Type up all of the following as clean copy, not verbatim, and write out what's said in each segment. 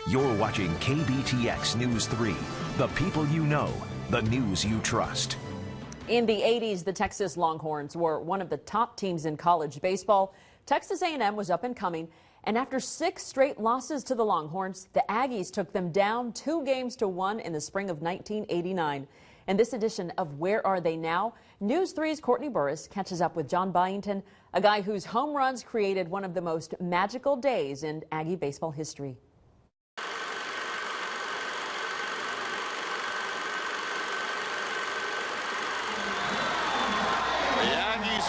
You're watching KBTX News 3, the people you know, the news you trust. In the 80s, the Texas Longhorns were one of the top teams in college baseball. Texas A&M was up and coming, and after 6 straight losses to the Longhorns, the Aggies took them down 2-1 in the spring of 1989. In this edition of Where Are They Now?, News 3's Courtney Burris catches up with John Byington, a guy whose home runs created one of the most magical days in Aggie baseball history.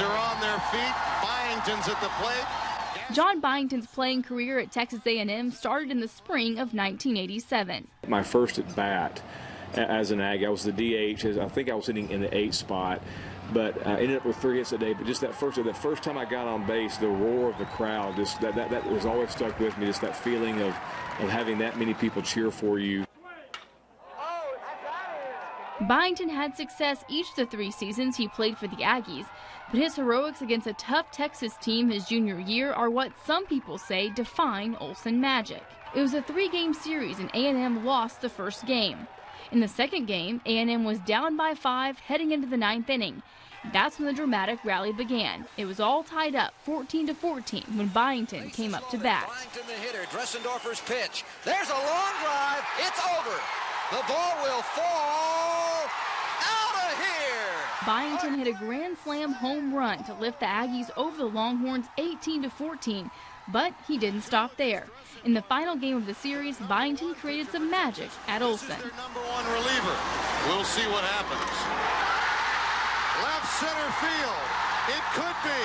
Are on their feet. Byington's at the plate. John Byington's playing career at Texas A&M started in the spring of 1987. My first at bat as an Aggie, I was the DH. I think I was sitting in the 8th spot, but I ended up with 3 hits a day. But just that first time I got on base, the roar of the crowd, just that was always stuck with me. Just that feeling of having that many people cheer for you. Byington had success each of the 3 seasons he played for the Aggies, but his heroics against a tough Texas team his junior year are what some people say define Olsen magic. It was a 3-game series and A&M lost the first game. In the second game, A&M was down by 5 heading into the 9th inning. That's when the dramatic rally began. It was all tied up 14-14 when Byington came up to bat. Byington the hitter, Dressendorfer's pitch. There's a long drive. It's over. The ball will fall out of here. Byington hit a grand slam home run to lift the Aggies over the Longhorns 18-14, but he didn't stop there. In the final game of the series, Byington created some magic at Olsen. This is their #1 reliever. We'll see what happens. Left center field. It could be.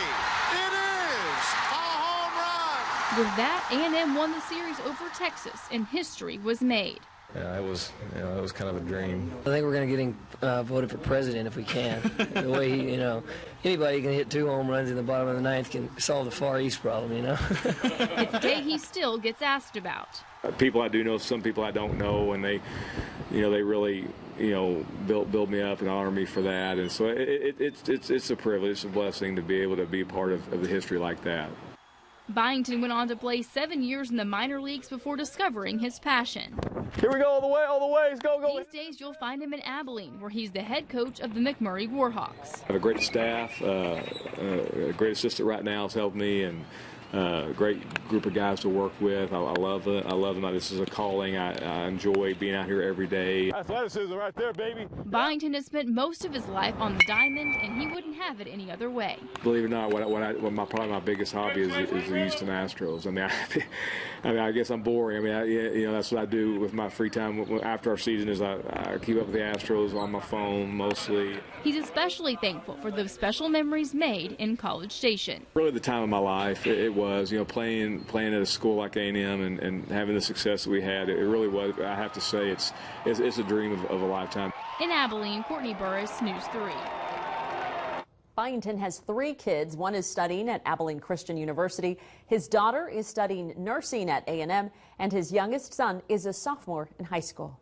It is a home run. With that, A&M won the series over Texas, and history was made. Yeah, it was kind of a dream. I think we're going to get him voted for president if we can. The way he, anybody can hit 2 home runs in the bottom of the 9th can solve the Far East problem, It's a day he still gets asked about. People I do know, some people I don't know, and they really, build me up and honor me for that. And so it's a privilege, it's a blessing to be able to be a part of the history like that. Byington went on to play 7 years in the minor leagues before discovering his passion. Here we go, all the way, let's go. These days, you'll find him in Abilene, where he's the head coach of the McMurray Warhawks. I have a great staff, a great assistant right now has helped me, and a great group of guys to work with. I love it. I love them. This is a calling. I enjoy being out here every day. Athleticism right there, baby. Byington has spent most of his life on the diamond, and he wouldn't have it any other way. Believe it or not, probably my biggest hobby is the Houston Astros. I guess I'm boring. That's what I do with my free time after our season is I keep up with the Astros on my phone mostly. He's especially thankful for those special memories made in College Station. Really the time of my life. It was, playing at a school like A&M and having the success that we had. It really was. I have to say it's a dream of a lifetime. In Abilene, Courtney Burris, News 3. Byington has 3 kids. One is studying at Abilene Christian University. His daughter is studying nursing at A&M, and his youngest son is a sophomore in high school.